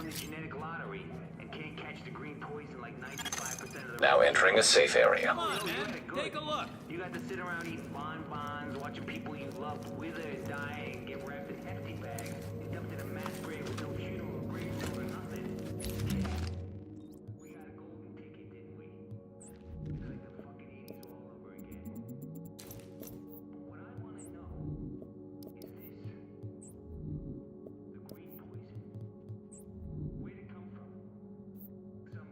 this genetic lottery and can't catch the green poison like 95% of the... Now entering a safe area. Come on, man. Take a look. You got to sit around eating bonbons, watching people you loved wither and die and get wrapped in hefty bags and dumped in a mass grave with no funeral or gravestone or nothing. We got a golden ticket, didn't we? It's like the fucking 80s all over again. But what I want to know is this. The green poison. Where'd it come from? Some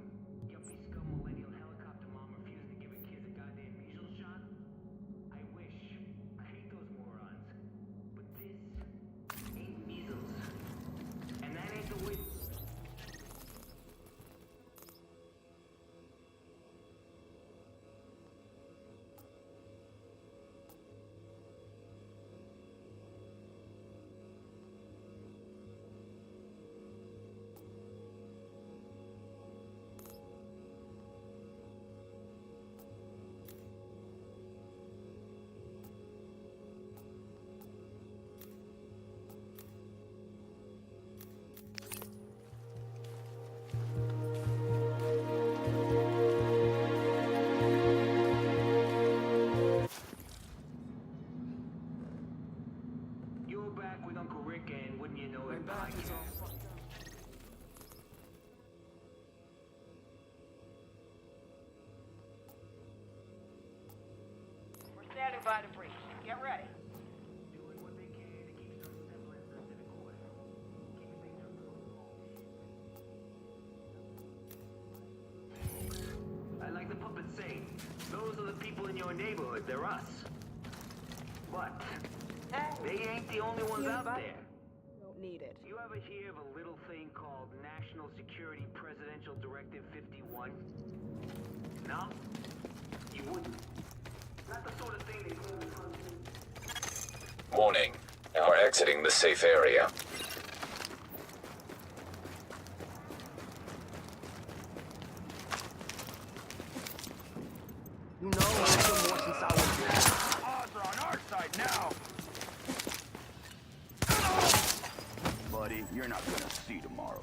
yuppie scum millennial helicopter mom refused to give her kids a goddamn measles shot? I wish. I hate those morons. But this ain't measles. And that ain't the way... You're back with Uncle Rick and wouldn't you know it, podcast. We're standing by the breach. Get ready. Doing what they can to keep some semblance of civic order. Keeping things from I like the puppet say, those are the people in your neighborhood, they're us. But they ain't the only ones out there. Don't need it. You ever hear of a little thing called National Security Presidential Directive 51? No? You wouldn't. Not the sort of thing they put in the front seat. Warning. Now we're exiting the safe area. You know, I'm still more since I was there. Odds are on our side now. Buddy, you're not gonna see tomorrow.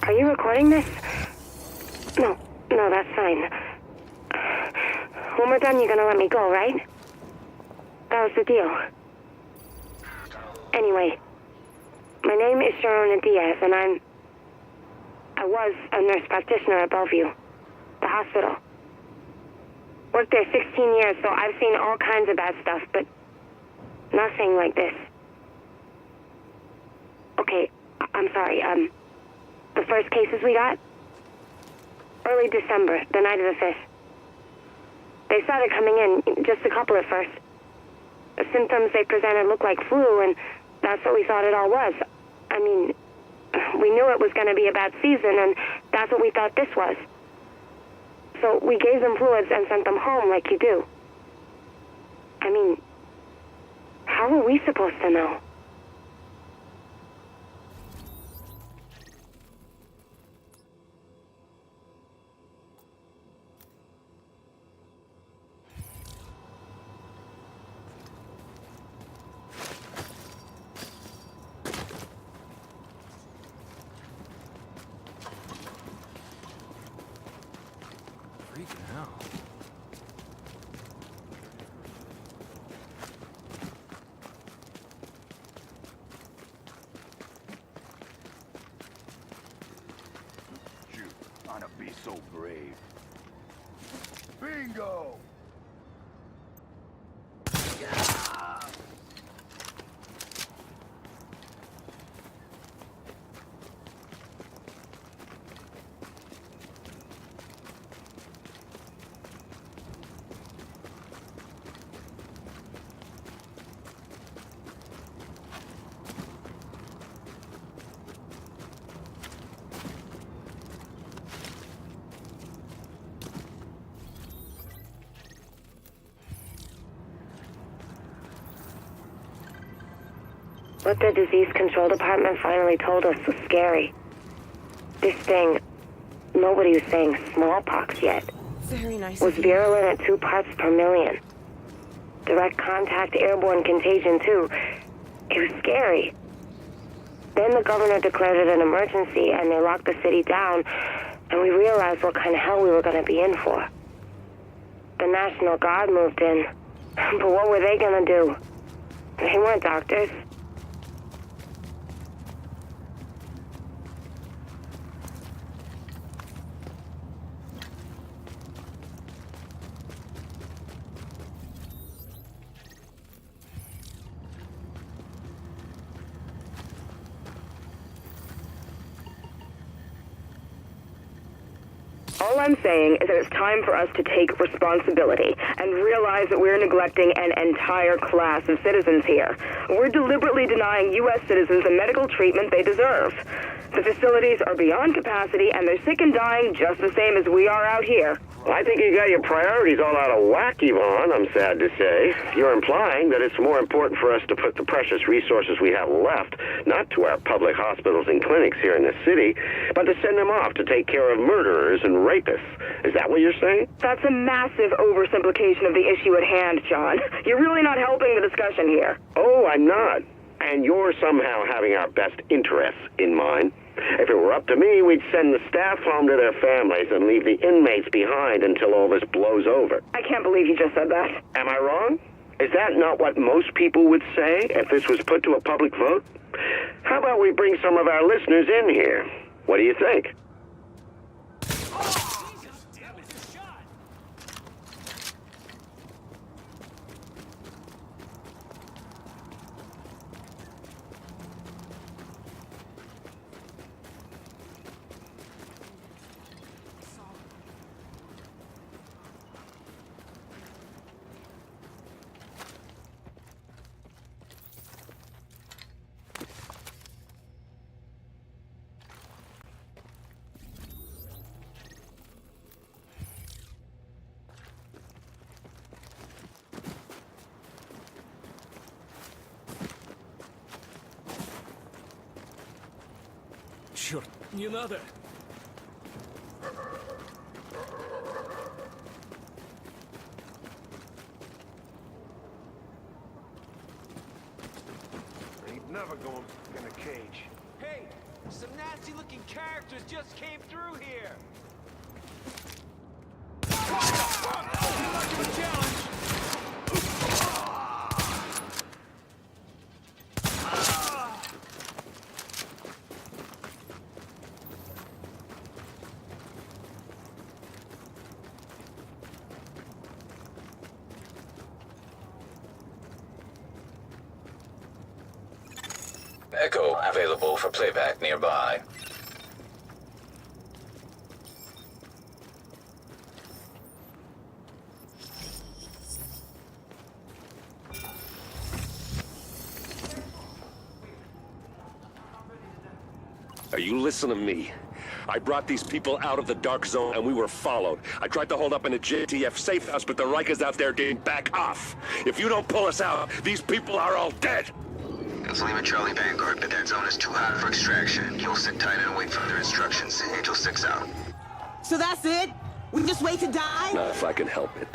Are you recording this? No, that's fine. When we're done, you're gonna let me go, right? That was the deal. Anyway, my name is Sharona Diaz, and I was a nurse practitioner at Bellevue, the hospital. Worked there 16 years, so I've seen all kinds of bad stuff, but nothing like this. Okay, I'm sorry, the first cases we got? Early December, the night of the 5th. They started coming in, just a couple at first. The symptoms they presented looked like flu, and that's what we thought it all was. I mean, we knew it was going to be a bad season, and that's what we thought this was. So we gave them fluids and sent them home like you do. I mean, how were we supposed to know? Freaking hell. Shoot, I'd be so brave. Bingo! What the disease control department finally told us was scary. This thing, nobody was saying smallpox yet, Very nice was of you. virulent at 2 parts per million. Direct contact airborne contagion too. It was scary. Then the governor declared it an emergency and they locked the city down, and we realized what kind of hell we were going to be in for. The National Guard moved in, but what were they going to do? They weren't doctors. All I'm saying is that it's time for us to take responsibility and realize that we're neglecting an entire class of citizens here. We're deliberately denying U.S. citizens the medical treatment they deserve. The facilities are beyond capacity and they're sick and dying just the same as we are out here. I think you got your priorities all out of whack, Yvonne, I'm sad to say. You're implying that it's more important for us to put the precious resources we have left, not to our public hospitals and clinics here in the city, but to send them off to take care of murderers and rapists. Is that what you're saying? That's a massive oversimplification of the issue at hand, John. You're really not helping the discussion here. Oh, I'm not. And you're somehow having our best interests in mind. If it were up to me, we'd send the staff home to their families and leave the inmates behind until all this blows over. I can't believe you just said that. Am I wrong? Is that not what most people would say if this was put to a public vote? How about we bring some of our listeners in here? What do you think? Черт, не надо! Ain't never going in a cage. Hey, some nasty-looking characters just came through here. Much of a challenge! Echo available for playback nearby. Are you listening to me? I brought these people out of the dark zone and we were followed. I tried to hold up in a JTF safe house, but the Rikers out there didn't back off. If you don't pull us out, these people are all dead. It's Lima Charlie Vanguard, but that zone is too hot for extraction. You'll sit tight and wait for their instructions. Angel 6 out. So that's it? We just wait to die? Not if I can help it.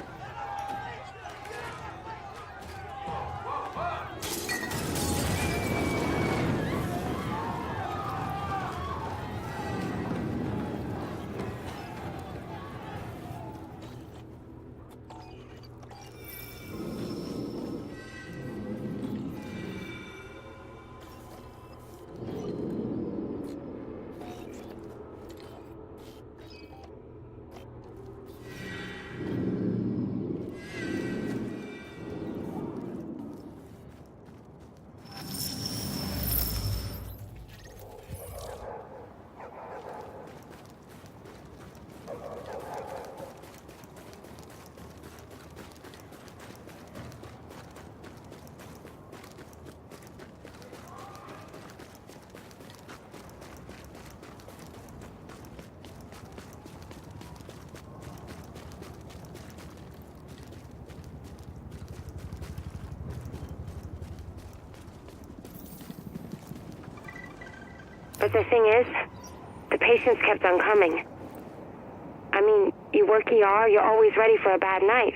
But the thing is, the patients kept on coming. I mean, you work ER, you're always ready for a bad night.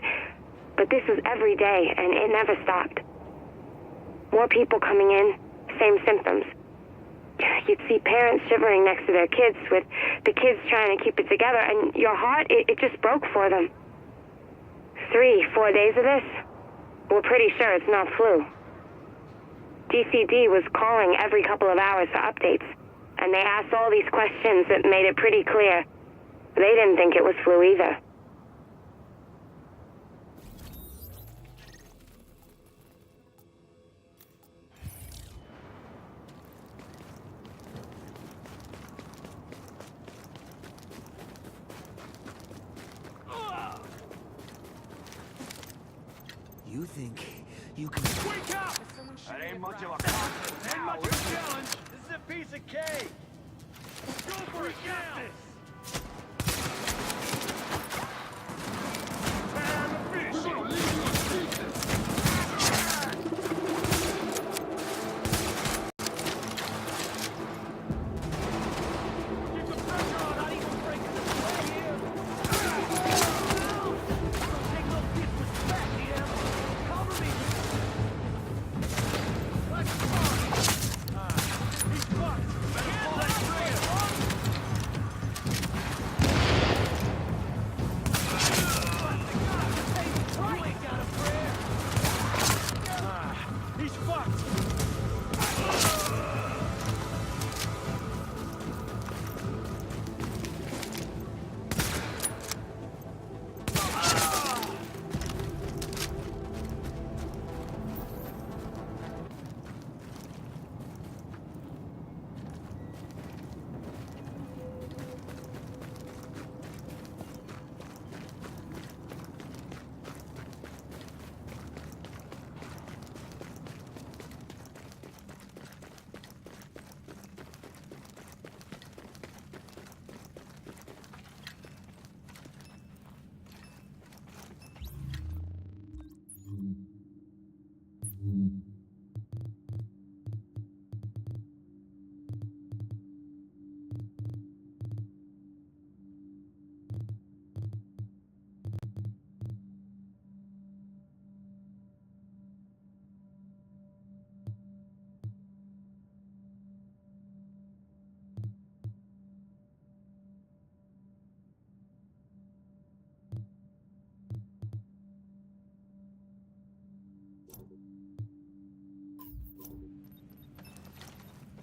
But this was every day, and it never stopped. More people coming in, same symptoms. You'd see parents shivering next to their kids, with the kids trying to keep it together, and your heart, it just broke for them. 3-4 days of this? We're pretty sure it's not flu. DCD was calling every couple of hours for updates, and they asked all these questions that made it pretty clear they didn't think it was flu either. You think you can... Wake up! That ain't much of a concert now. Ain't much of a challenge. This is a piece of cake. Go for it, now!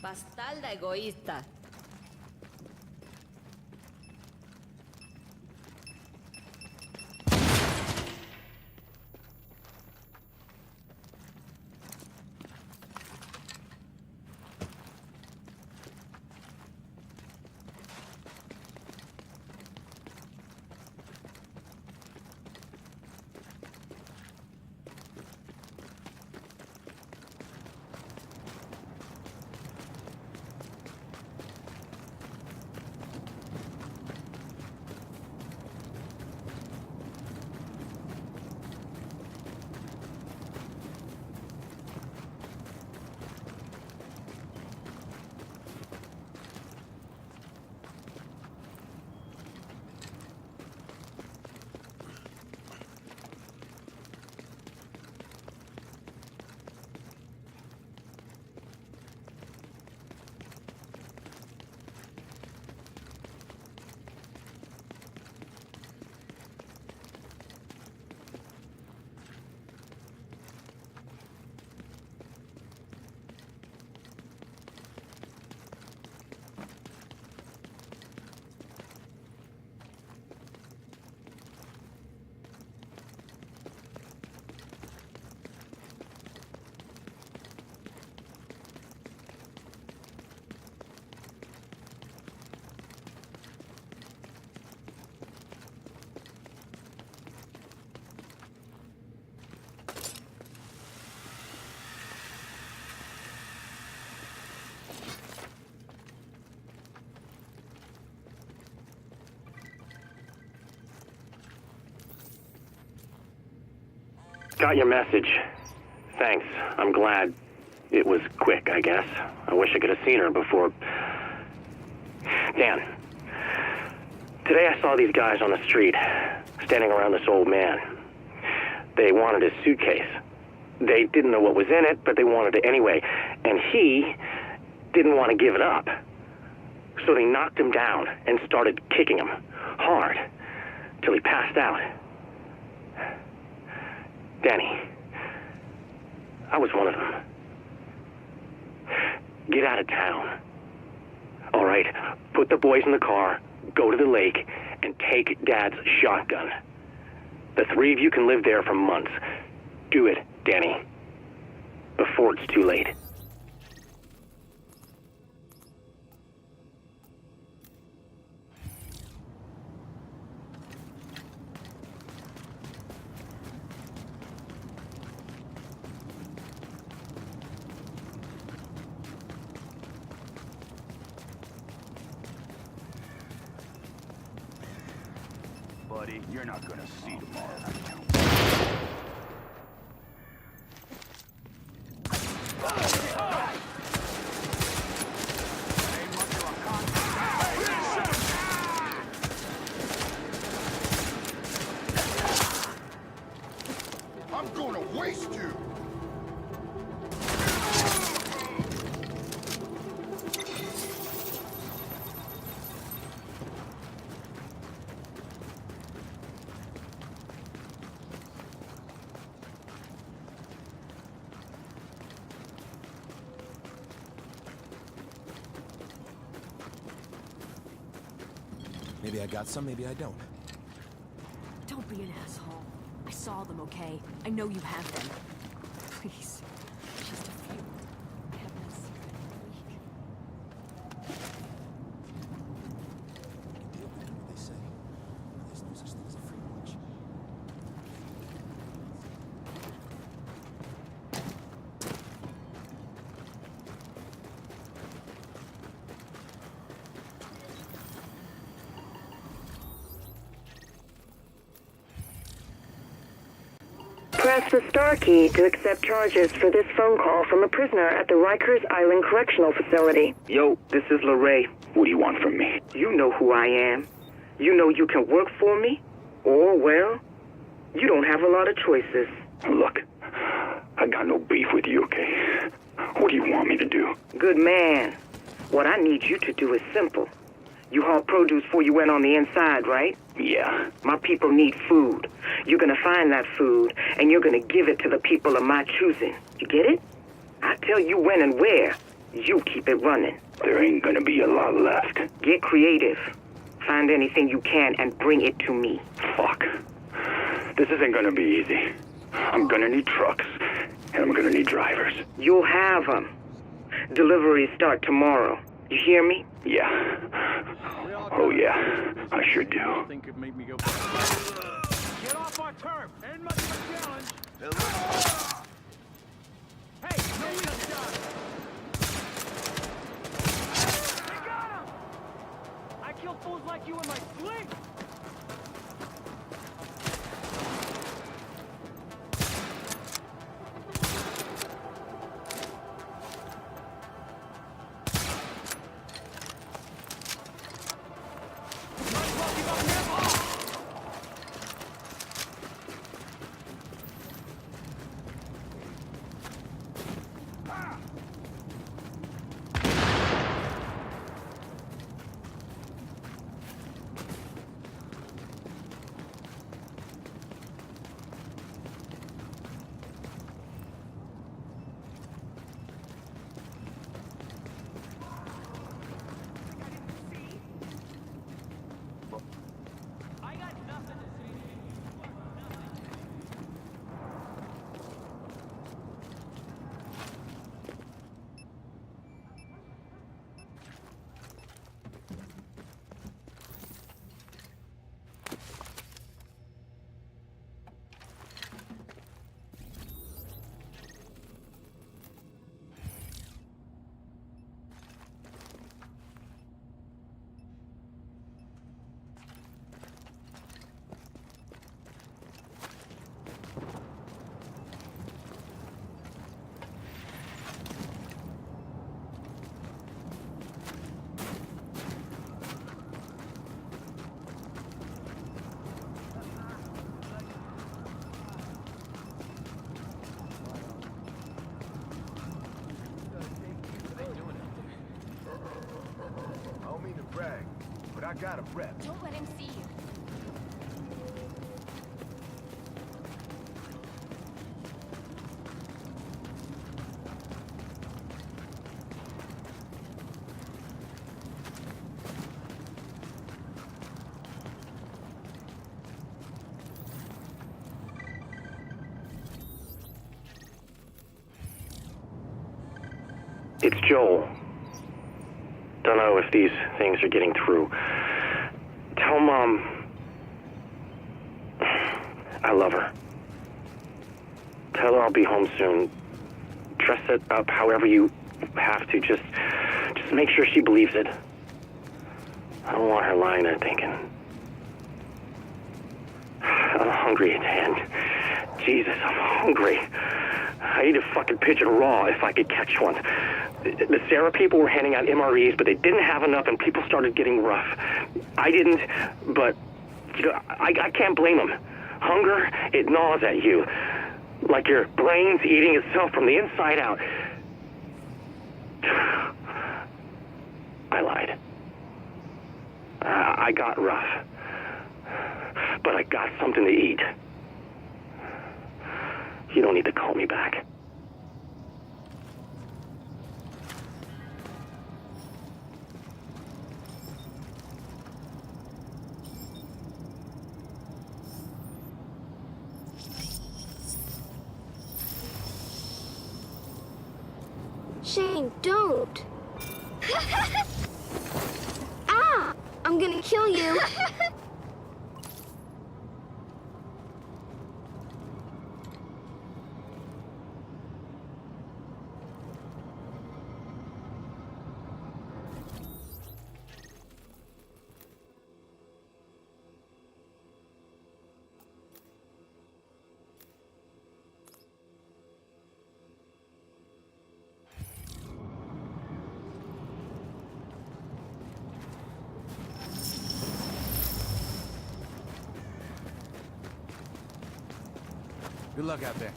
Bastarda egoísta. Got your message. Thanks. I'm glad. It was quick, I guess. I wish I could have seen her before Dan, today I saw these guys on the street, standing around this old man. They wanted his suitcase. They didn't know what was in it, but they wanted it anyway. And he didn't want to give it up. So they knocked him down and started kicking him hard till he passed out. Danny, I was one of them. Get out of town. All right, put the boys in the car, go to the lake, and take Dad's shotgun. The three of you can live there for months. Do it, Danny, before it's too late. Buddy, you're not gonna see tomorrow. I'm gonna waste you! Maybe I got some, maybe I don't. Don't be an asshole. I saw them, okay? I know you have them. Please. Just a few. I haven't had cigarette in a week. The open what they say. There's no such thing as a free lunch. Press the star key to accept charges for this phone call from a prisoner at the Rikers Island Correctional Facility. Yo, this is LeRae. What do you want from me? You know who I am. You know you can work for me, or, well, you don't have a lot of choices. Look, I got no beef with you, okay? What do you want me to do? Good man. What I need you to do is simple. You haul produce before you went on the inside, right? Yeah. My people need food. You're gonna find that food, and you're gonna give it to the people of my choosing. You get it? I tell you when and where. You keep it running. There ain't gonna be a lot left. Get creative. Find anything you can and bring it to me. Fuck. This isn't gonna be easy. I'm gonna need trucks, and I'm gonna need drivers. You'll have them. Deliveries start tomorrow. You hear me? Yeah. Oh, yeah. I sure do. Think it made me go. Get off our turf! Ain't much of a challenge! Hey, no wheel shot! I got him! I kill fools like you in my sleep! brag, but I got a rep. Don't let him see you. It's Joel. Don't know if these things are getting through. Tell Mom I love her. Tell her I'll be home soon. Dress it up however you have to. Just make sure she believes it. I don't want her lying there thinking. I'm hungry, Dan. Jesus, I'm hungry. I eat a fucking pigeon raw if I could catch one. The Sarah people were handing out MREs, but they didn't have enough, and people started getting rough. I didn't, but you know, I can't blame them. Hunger, it gnaws at you, like your brain's eating itself from the inside out. I lied. I got rough, but I got something to eat. You don't need to call me back. Shane, don't. Ah! I'm gonna kill you. Good luck out there.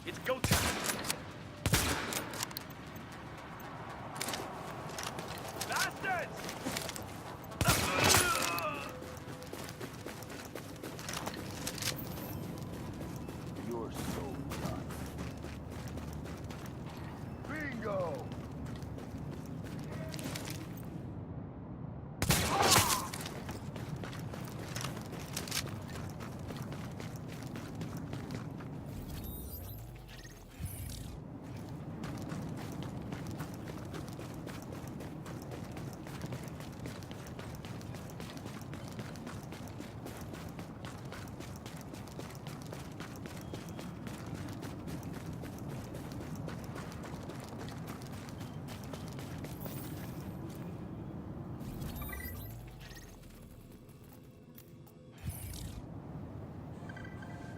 It's go time. Bastards! You're so done. Bingo!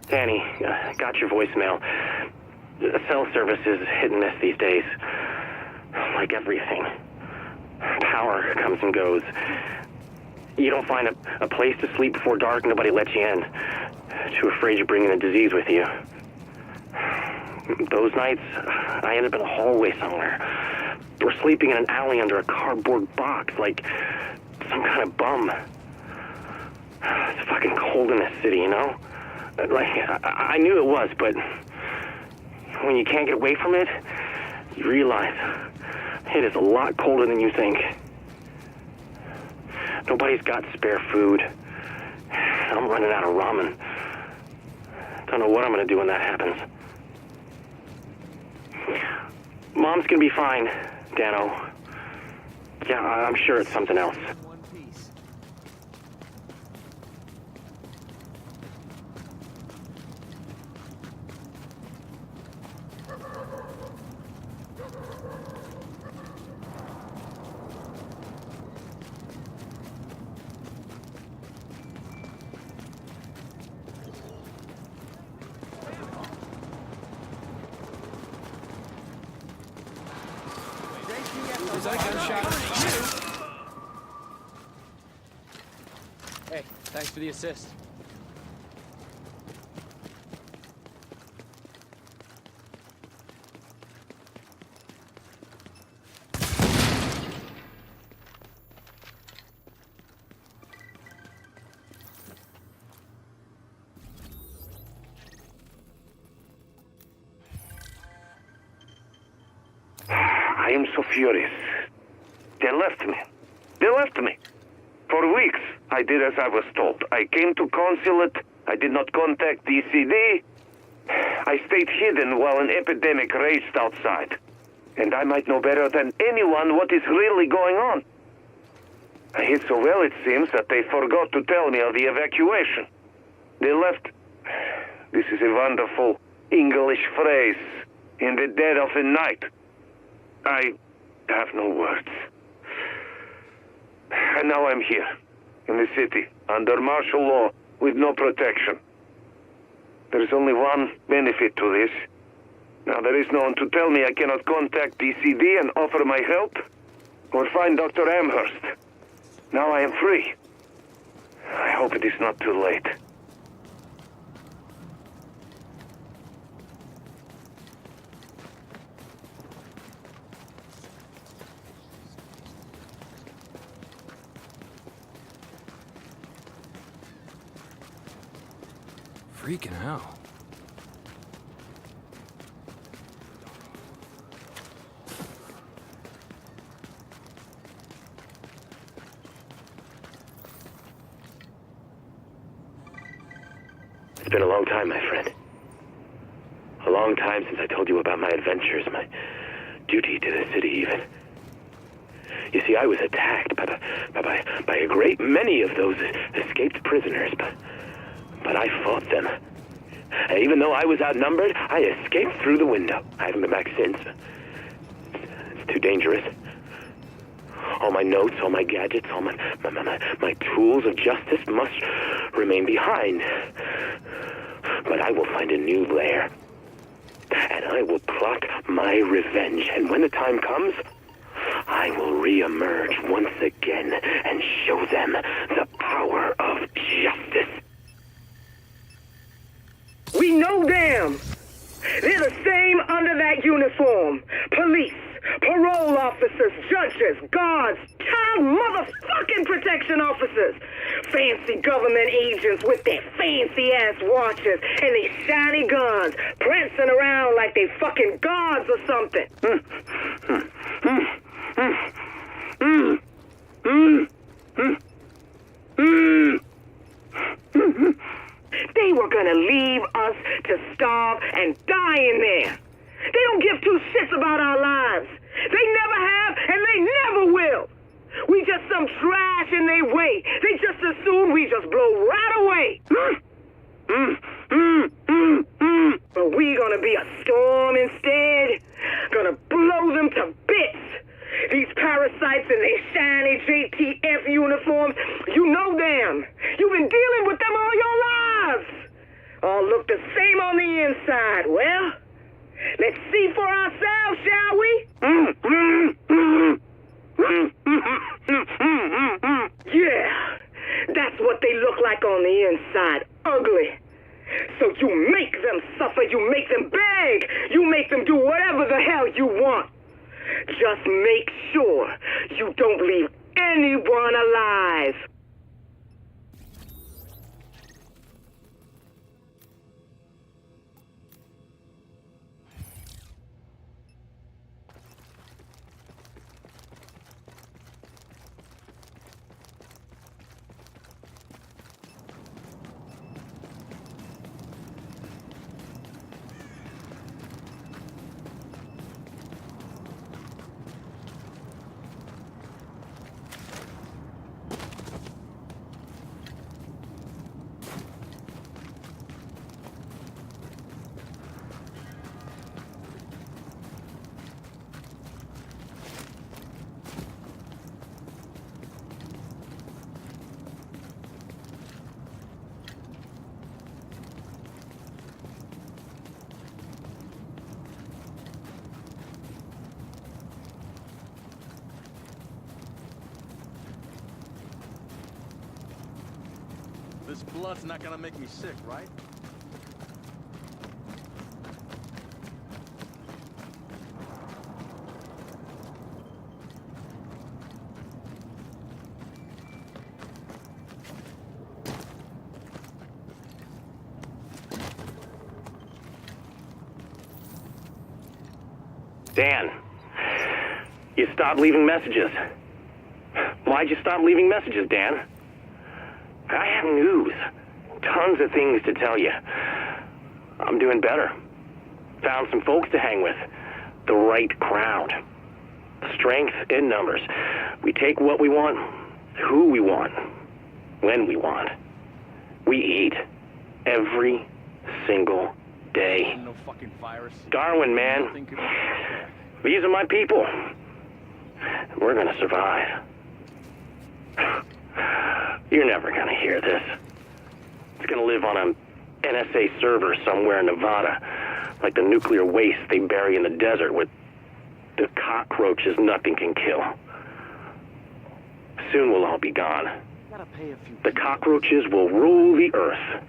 Danny, got your voicemail. The cell service is hit and miss these days. Like everything. Power comes and goes. You don't find a place to sleep before dark, nobody lets you in. Too afraid you're bringing a disease with you. Those nights, I end up in a hallway somewhere. Or sleeping in an alley under a cardboard box, like some kind of bum. It's fucking cold in this city, you know? Like, I knew it was, but when you can't get away from it, you realize it is a lot colder than you think. Nobody's got spare food. I'm running out of ramen. Don't know what I'm gonna do when that happens. Mom's gonna be fine, Dano. Yeah, I'm sure it's something else. One piece. Hey, thanks for the assist. I am so furious. They left me. They left me. For weeks, I did as I was told. I came to consulate. I did not contact DCD. I stayed hidden while an epidemic raged outside. And I might know better than anyone what is really going on. I hid so well, it seems, that they forgot to tell me of the evacuation. They left... This is a wonderful English phrase. In the dead of the night. I have no words. And now I'm here, in the city, under martial law, with no protection. There is only one benefit to this. Now there is no one to tell me I cannot contact DCD and offer my help, or find Dr. Amherst. Now I am free. I hope it is not too late. Freaking hell. It's been a long time, my friend. A long time since I told you about my adventures, my duty to the city, even. You see, I was attacked by a great many of those escaped prisoners, but I fought them. And even though I was outnumbered, I escaped through the window. I haven't been back since. It's too dangerous. All my notes, all my gadgets, all my tools of justice must remain behind. But I will find a new lair. And I will plot my revenge. And when the time comes, I will re-emerge once again and show them the power of justice. We know them. They're the same under that uniform. Police, parole officers, judges, guards, child motherfucking protection officers. Fancy government agents with their fancy-ass watches and their shiny guns, prancing around like they fucking guards or something. They were gonna leave us to starve and die in there. They don't give two shits about our lives. They never have, and they never will. We just some trash in their way. They just assume we just blow right away. But we gonna be a storm instead. Gonna blow them to bits. These parasites in their shiny JTF uniforms, you know them. You've been dealing with them all your lives. All look the same on the inside. Well, let's see for ourselves, shall we? Yeah, that's what they look like on the inside. Ugly. So you make them suffer, you make them beg, you make them do whatever the hell you want. Just make sure you don't leave anyone alive. This blood's not gonna make me sick, right? Dan, you stopped leaving messages. Why'd you stop leaving messages, Dan? I have news. Tons of things to tell you. I'm doing better. Found some folks to hang with. The right crowd. Strength in numbers. We take what we want, who we want, when we want. We eat every single day. No fucking virus. Darwin, man. These are my people. We're gonna survive. You're never gonna hear this. It's gonna live on an NSA server somewhere in Nevada, like the nuclear waste they bury in the desert with the cockroaches nothing can kill. Soon we'll all be gone. The cockroaches will rule the earth.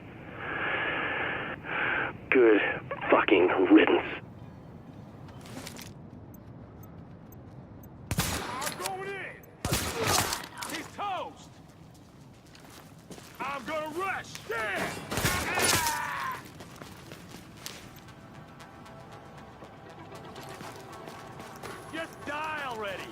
Good fucking riddance. I'm going in! He's toast! I'm gonna rush! Yeah! Just die already!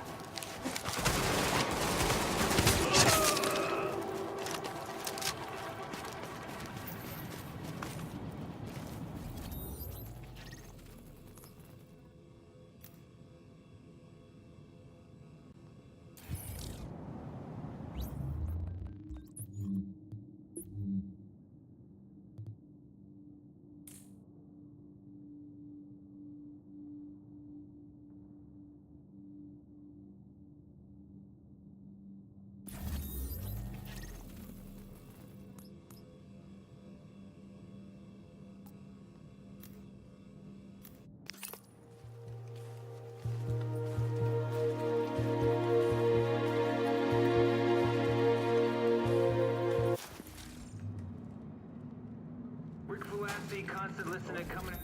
Constant listening coming.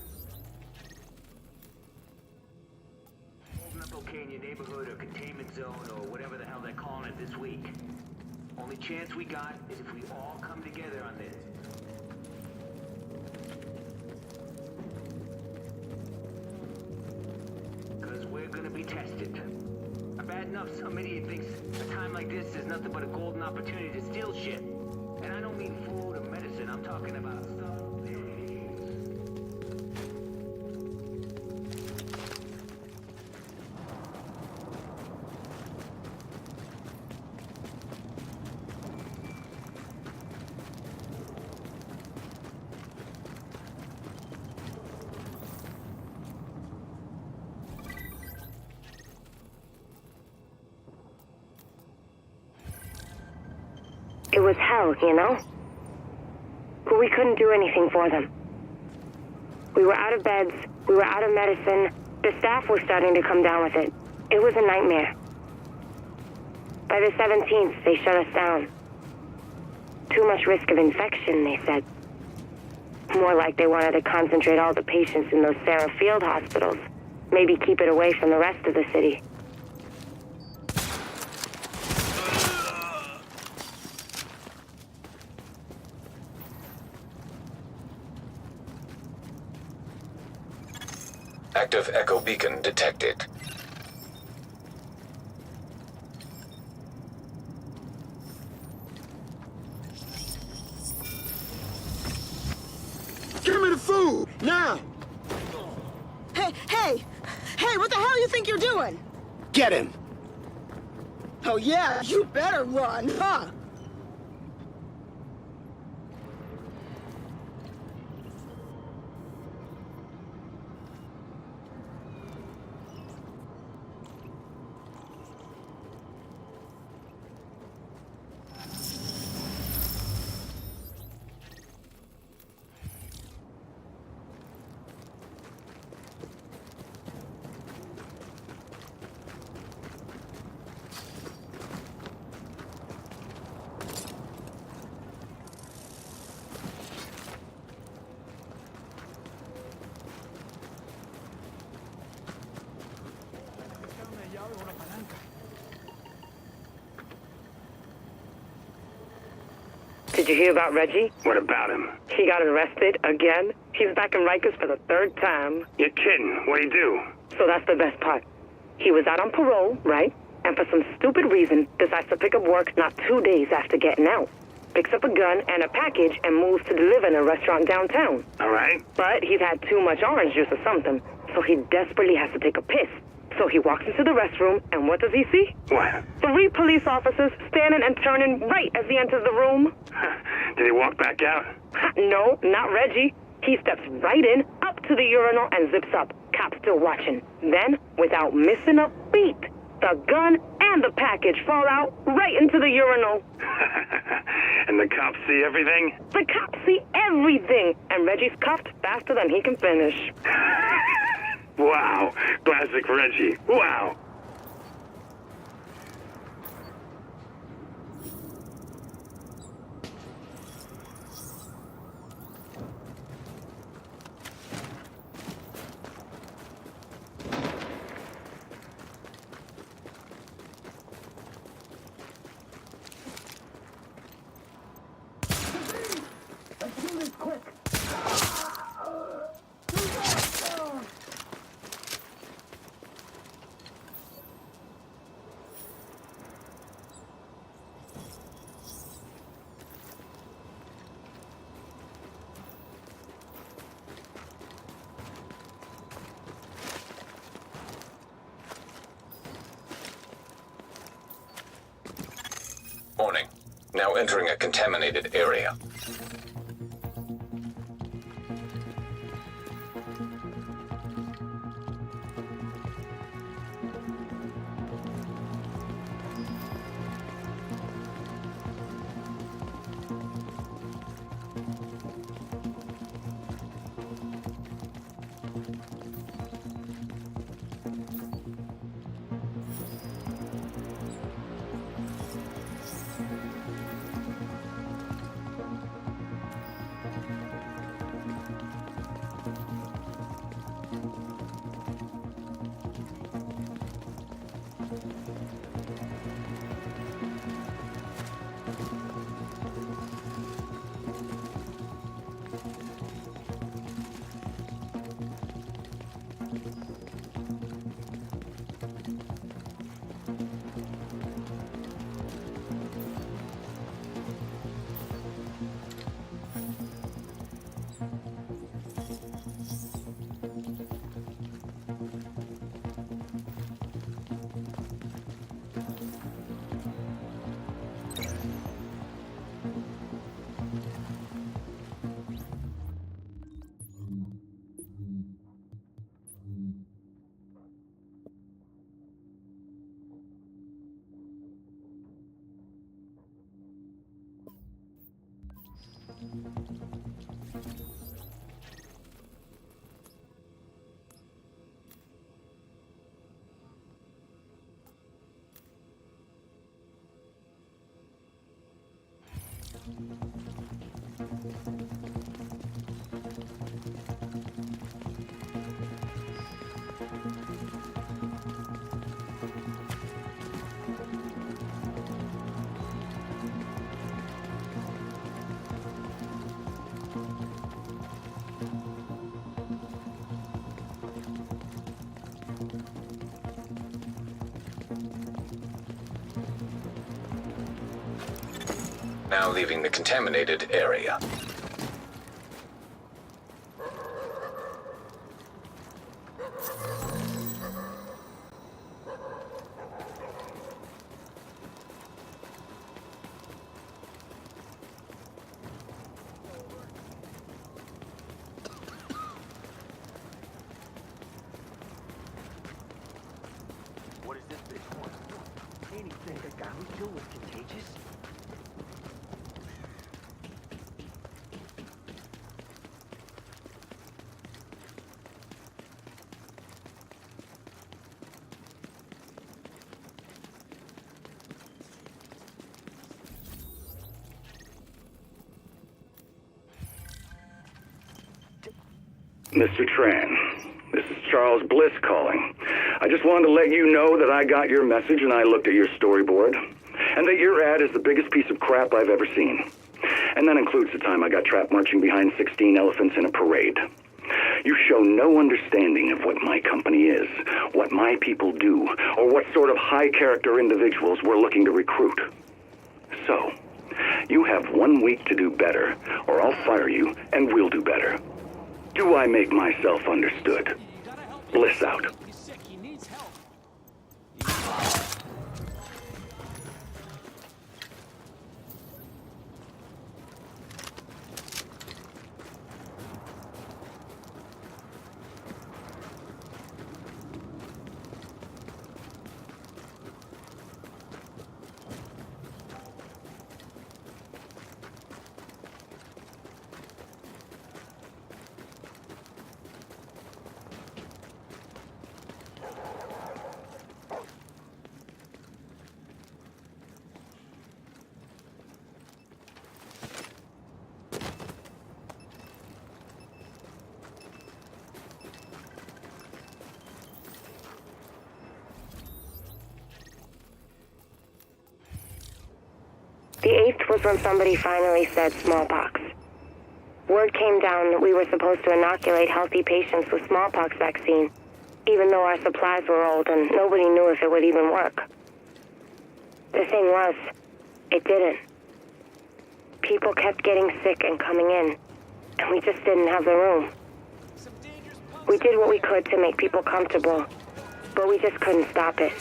Holding up okay in your neighborhood or containment zone or whatever the hell they're calling it this week. Only chance we got is if we all come together on this. Because we're gonna be tested. Bad enough some idiot thinks a time like this is nothing but a golden opportunity to steal shit. And I don't mean food or medicine, I'm talking about stuff. It was hell, you know? But we couldn't do anything for them. We were out of beds, we were out of medicine, the staff was starting to come down with it. It was a nightmare. By the 17th, they shut us down. Too much risk of infection, they said. More like they wanted to concentrate all the patients in those Sarah Field hospitals. Maybe keep it away from the rest of the city. Active echo beacon detected. Give me the food, now! Hey, what the hell you think you're doing? Get him! Oh yeah, you better run, huh? Did you hear about Reggie? What about him? He got arrested again. He's back in Rikers for the 3rd time. You're kidding. What'd he do? So that's the best part. He was out on parole, right? And for some stupid reason, decides to pick up work not 2 days after getting out. Picks up a gun and a package and moves to deliver in a restaurant downtown. All right. But he's had too much orange juice or something, so he desperately has to take a piss. So he walks into the restroom, and what does he see? What? 3 police officers standing and turning right as he enters the room. Did he walk back out? No, not Reggie. He steps right in, up to the urinal, and zips up. Cops still watching. Then, without missing a beat, the gun and the package fall out right into the urinal. And the cops see everything? The cops see everything, and Reggie's cuffed faster than he can finish. Wow. Classic Reggie. Wow. Warning. Now entering a contaminated area. Now leaving the contaminated area. What is this bitch want? Ain't he think that guy who's doing was contagious? Mr. Tran, this is Charles Bliss calling. I just wanted to let you know that I got your message and I looked at your storyboard, and that your ad is the biggest piece of crap I've ever seen. And that includes the time I got trapped marching behind 16 elephants in a parade. You show no understanding of what my company is, what my people do, or what sort of high-character individuals we're looking to recruit. So, you have 1 week to do better, or I'll fire you, and we'll do better. Do I make myself understood? Bliss out. He's sick. He needs help. The 8th was when somebody finally said smallpox. Word came down that we were supposed to inoculate healthy patients with smallpox vaccine, even though our supplies were old and nobody knew if it would even work. The thing was, it didn't. People kept getting sick and coming in, and we just didn't have the room. We did what we could to make people comfortable, but we just couldn't stop it.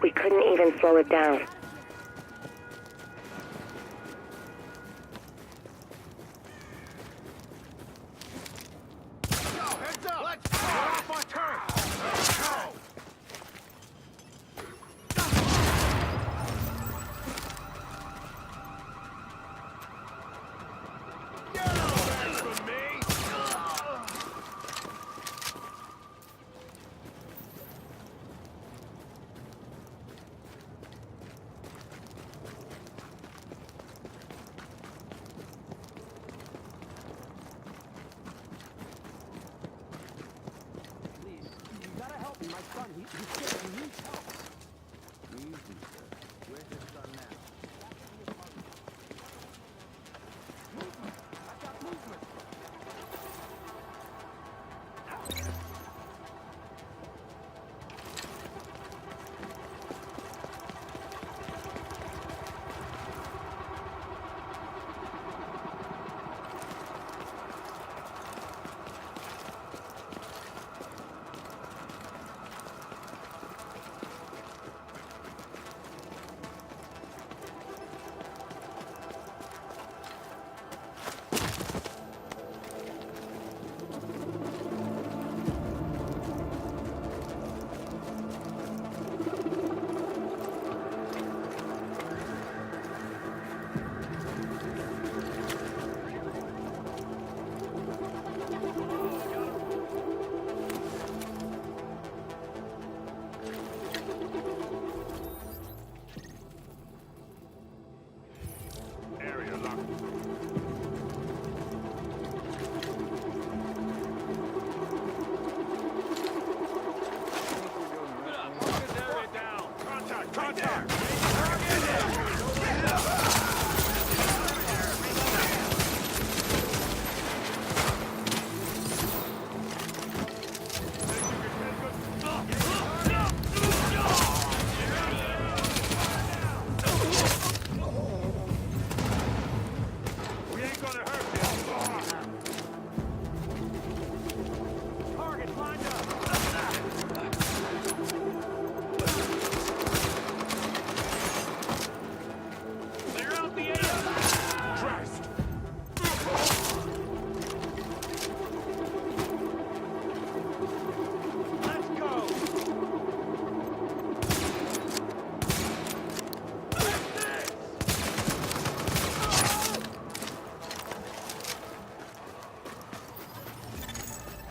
We couldn't even slow it down.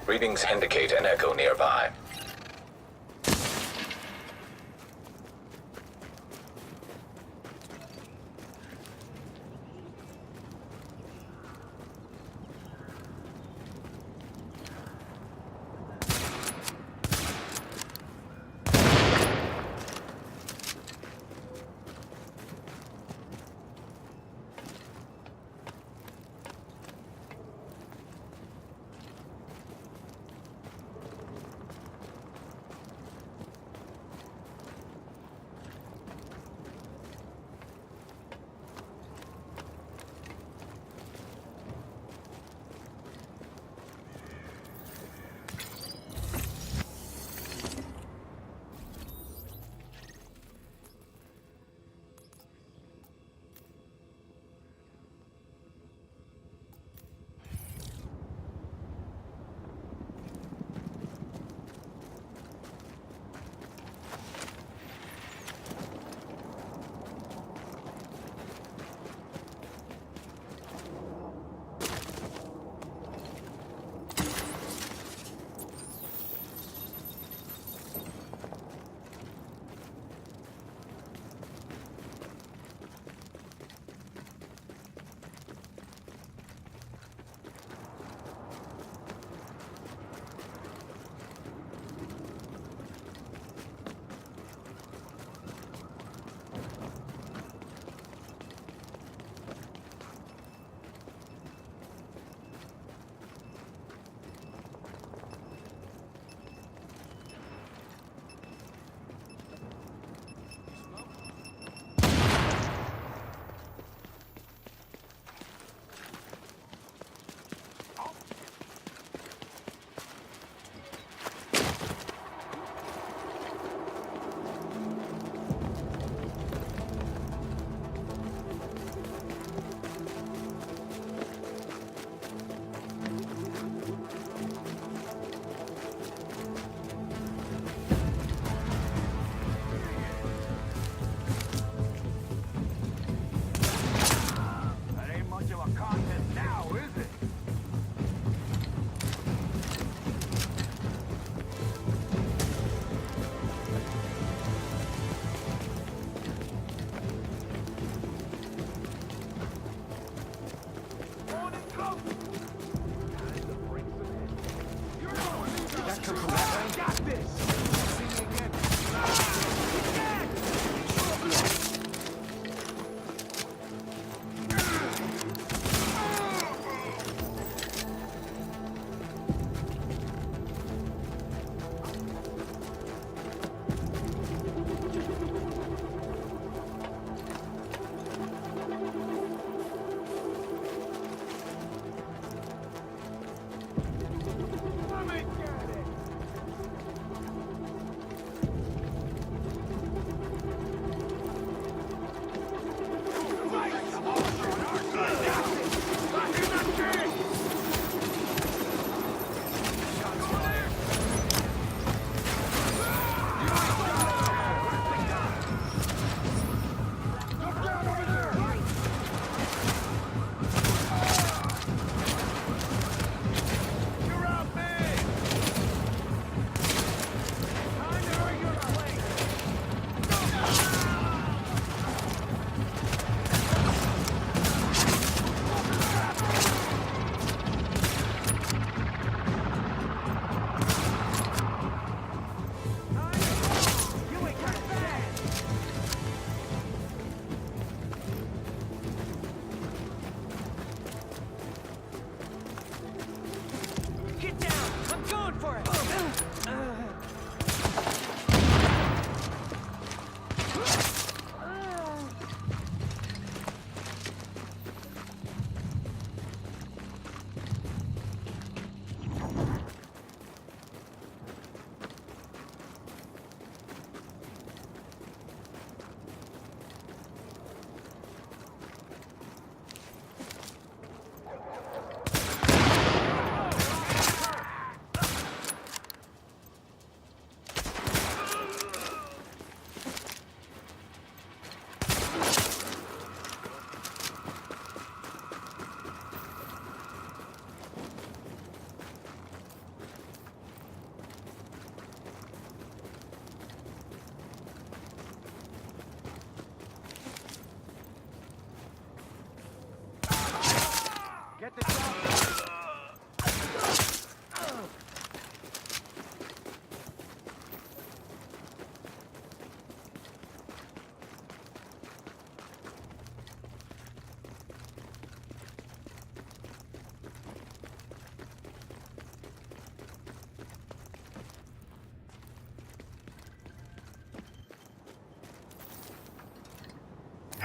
Readings indicate an echo nearby. Got this! See me again.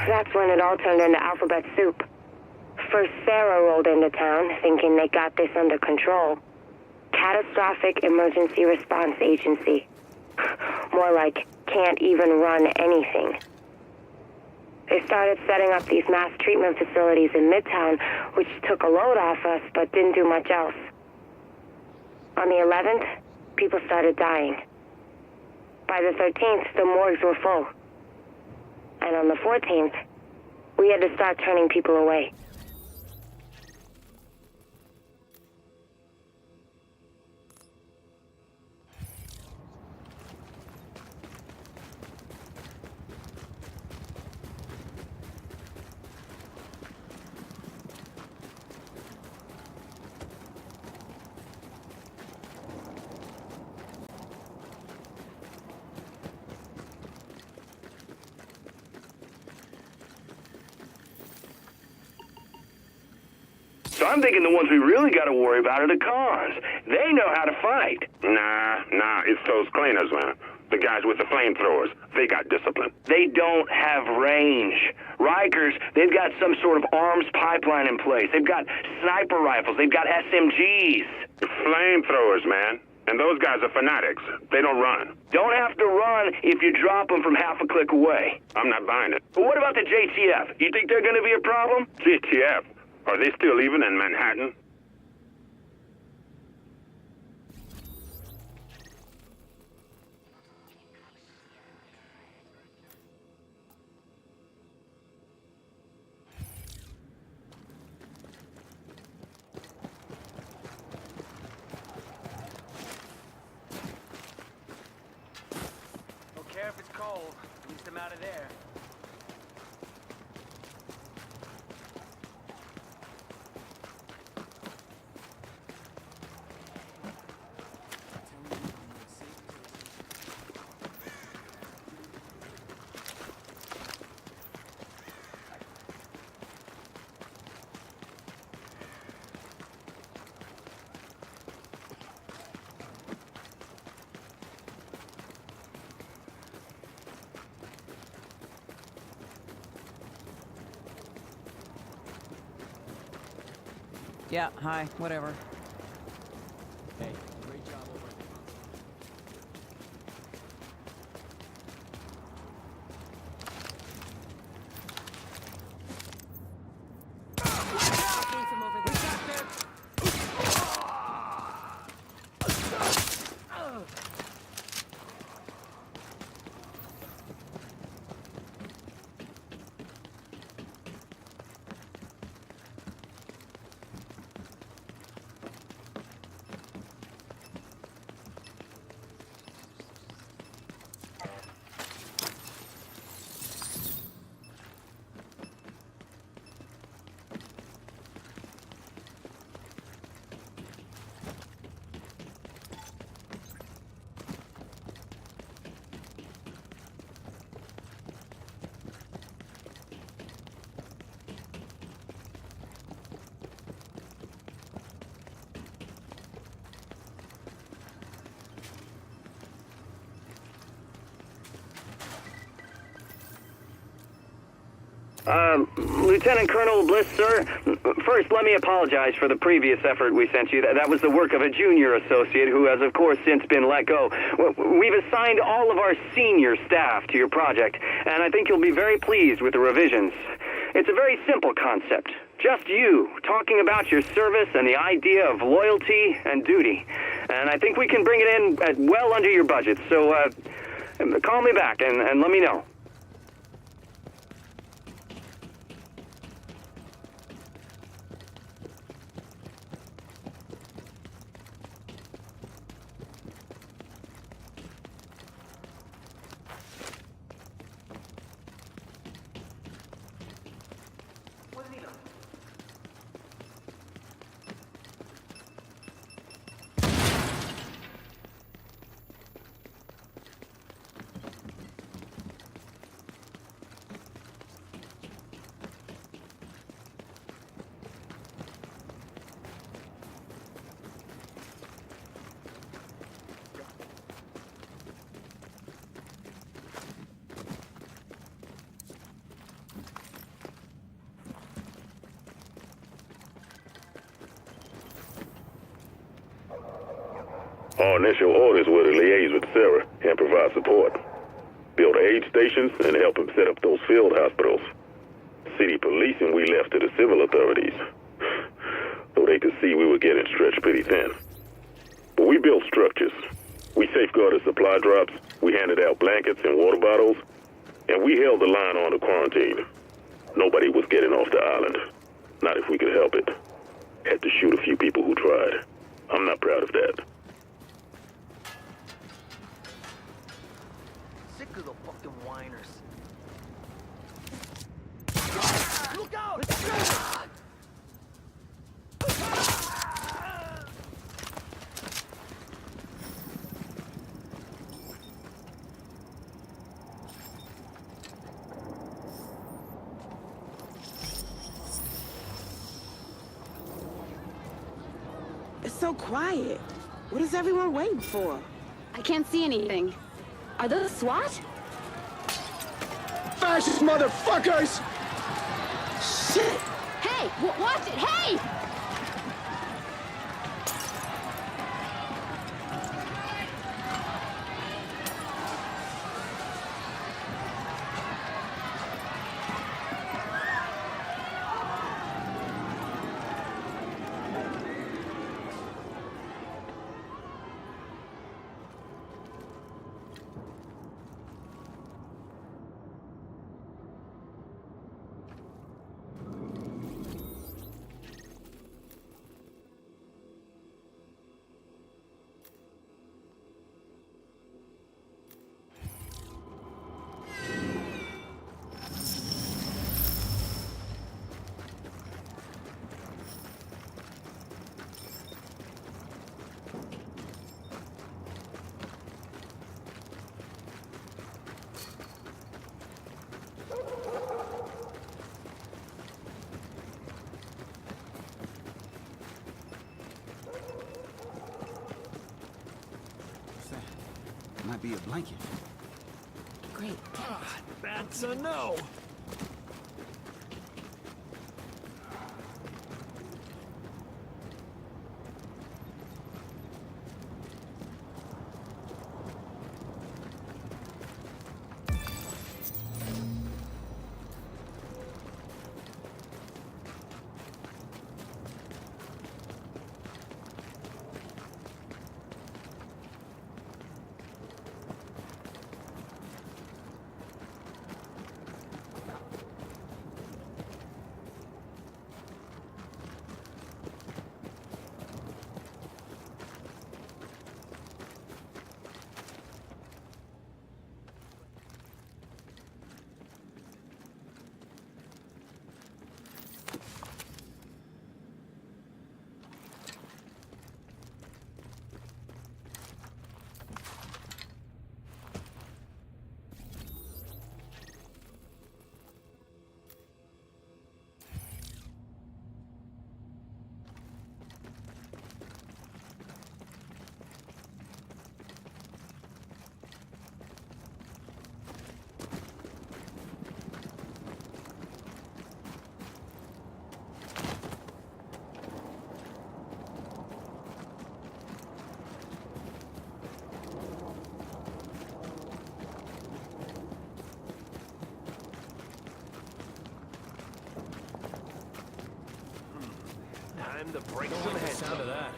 That's when it all turned into alphabet soup. First, Sarah rolled into town, thinking they got this under control. Catastrophic Emergency Response Agency. More like, can't even run anything. They started setting up these mass treatment facilities in Midtown, which took a load off us, but didn't do much else. On the 11th, people started dying. By the 13th, the morgues were full. And on the 14th, we had to start turning people away. So I'm thinking the ones we really got to worry about are the cons. They know how to fight. Nah, it's those cleaners, man. The guys with the flamethrowers. They got discipline. They don't have range. Rikers, they've got some sort of arms pipeline in place. They've got sniper rifles. They've got SMGs. Flamethrowers, man. And those guys are fanatics. They don't run. Don't have to run if you drop them from half a click away. I'm not buying it. But what about the JTF? You think they're going to be a problem? JTF? Are they still even in Manhattan? Don't care if it's cold. At least I'm out of there. Yeah, hi, whatever. Hey, great job over at the Came from over there. Lieutenant Colonel Bliss, sir. First, let me apologize for the previous effort we sent you. That was the work of a junior associate who has, of course, since been let go. We've assigned all of our senior staff to your project, and I think you'll be very pleased with the revisions. It's a very simple concept. Just you, talking about your service and the idea of loyalty and duty. And I think we can bring it in at well under your budget, so call me back and let me know. Our initial orders were to liaise with Sarah and provide support. Build aid stations and help him set up those field hospitals. City policing we left to the civil authorities. Though they could see we were getting stretched pretty thin. But we built structures. We safeguarded supply drops, we handed out blankets and water bottles, and we held the line on the quarantine. Nobody was getting off the island. Not if we could help it. Had to shoot a few people who tried. I'm not proud of that. Sick of the fucking whiners. Look out! It's so quiet. What is everyone waiting for? I can't see anything. Are those SWAT? Fascist motherfuckers! Shit! Hey! Watch it! Hey! Might be a blanket. Great. That's a no. Time to break Don't some like the heads. sound of that.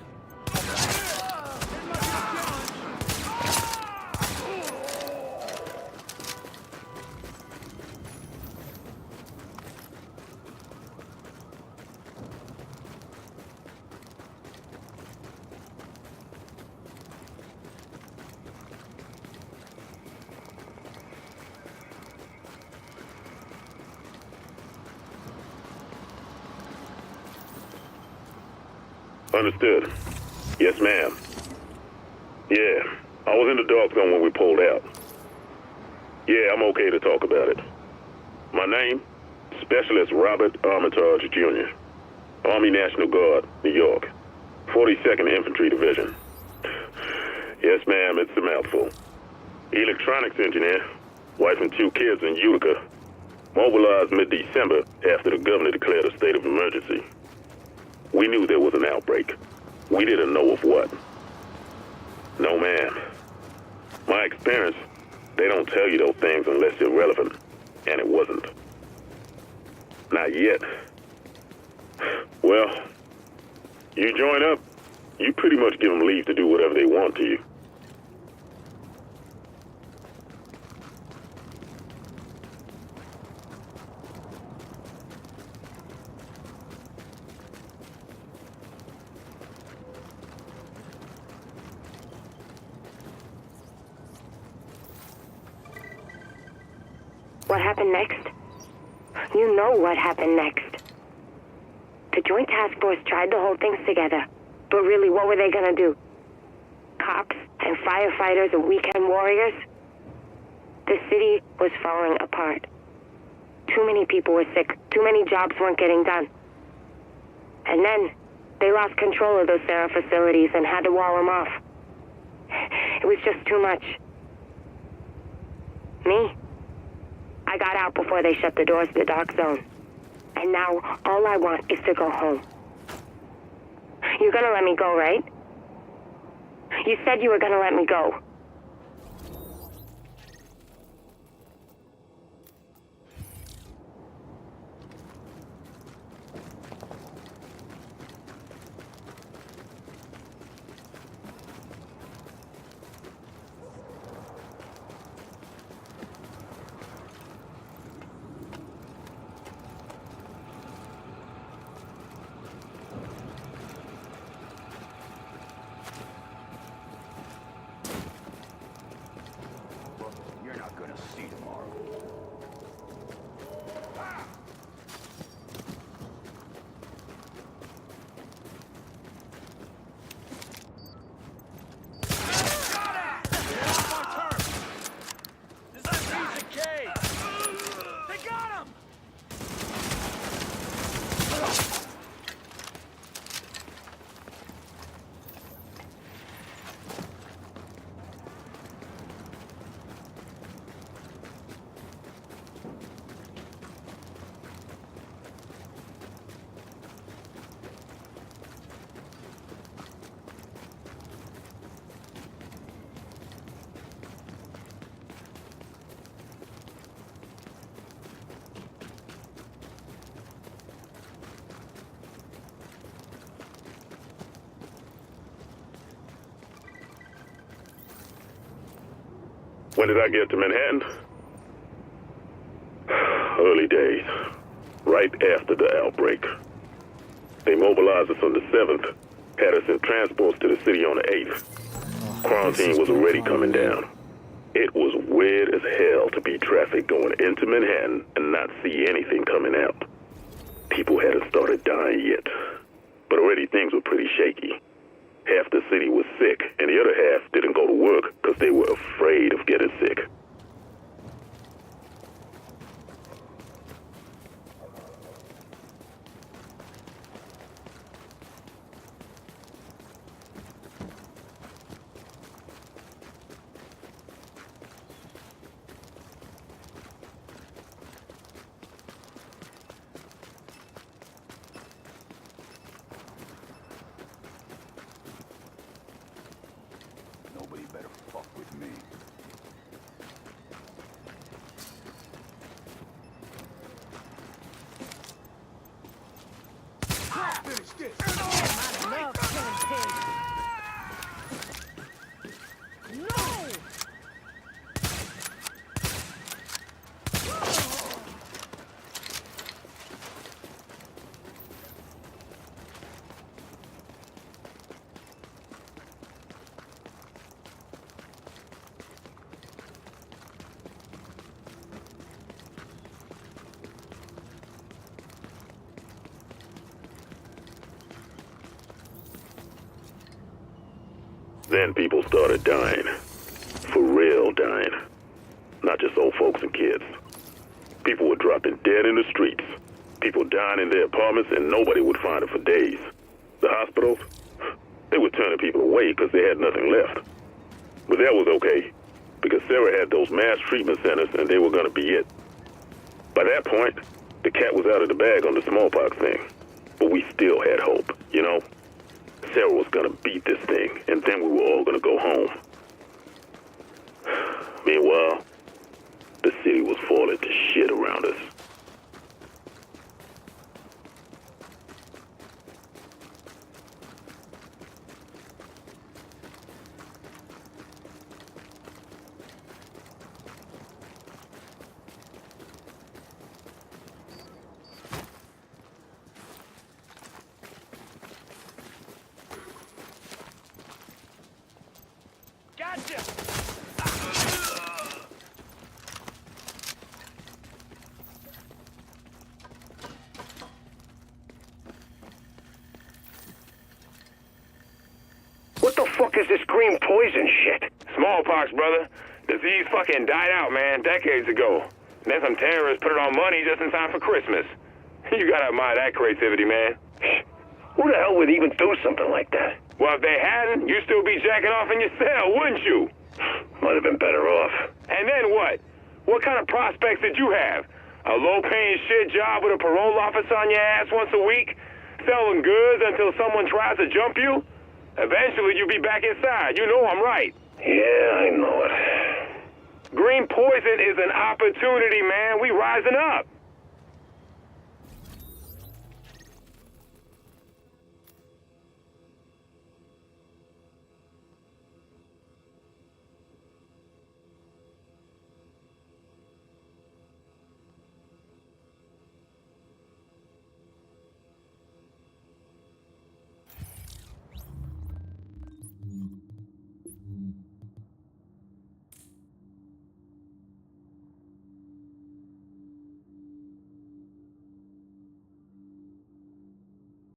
Understood. Yes, ma'am. Yeah, I was in the dark zone when we pulled out. Yeah, I'm okay to talk about it. My name? Specialist Robert Armitage, Jr. Army National Guard, New York. 42nd Infantry Division. Yes, ma'am, it's a mouthful. Electronics engineer. Wife and 2 kids in Utica. Mobilized mid-December after the governor declared a state of emergency. We knew there was an outbreak. We didn't know of what. No, ma'am. My experience, they don't tell you those things unless you're relevant. And it wasn't. Not yet. Well, you join up, you pretty much give them leave to do whatever they want to you. What happened next? You know what happened next. The Joint Task Force tried to hold things together, but really, what were they gonna do? Cops and firefighters and weekend warriors? The city was falling apart. Too many people were sick. Too many jobs weren't getting done. And then, they lost control of those Sarah facilities and had to wall them off. It was just too much. Me? I got out before they shut the doors to the dark zone. And now, all I want is to go home. You're gonna let me go, right? You said you were gonna let me go. You're not gonna see tomorrow. This is a piece of cake. They got him! When did I get to Manhattan? Early days. Right after the outbreak. They mobilized us on the 7th, had us in transports to the city on the 8th. Quarantine was already coming down. It was weird as hell to be traffic going into Manhattan and not see anything coming out. People hadn't started dying yet, but already things were pretty shaky. Half the city was sick, and the other half didn't go to work because they were afraid of getting sick. Nobody better fuck with me. Finish this! Then people started dying. For real dying. Not just old folks and kids. People were dropping dead in the streets. People dying in their apartments and nobody would find them for days. The hospitals, they were turning people away because they had nothing left. But that was okay, because Sarah had those mass treatment centers and they were going to be it. By that point, the cat was out of the bag on the smallpox thing. But we still had hope, you know? Sarah was going to beat this thing, and then we were all going to go home. Meanwhile, the city was falling to shit around us. Gotcha! What the fuck is this green poison shit? Smallpox, brother. Disease fucking died out, man, decades ago. Then some terrorists put it on money just in time for Christmas. You gotta admire that creativity, man. Who the hell would even do something like that? Well, if they hadn't, you'd still be jacking off in your cell, wouldn't you? Might have been better off. And then what? What kind of prospects did you have? A low-paying shit job with a parole officer on your ass once a week? Selling goods until someone tries to jump you? Eventually, you'll be back inside. You know I'm right. Yeah, I know it. Green poison is an opportunity, man. We rising up.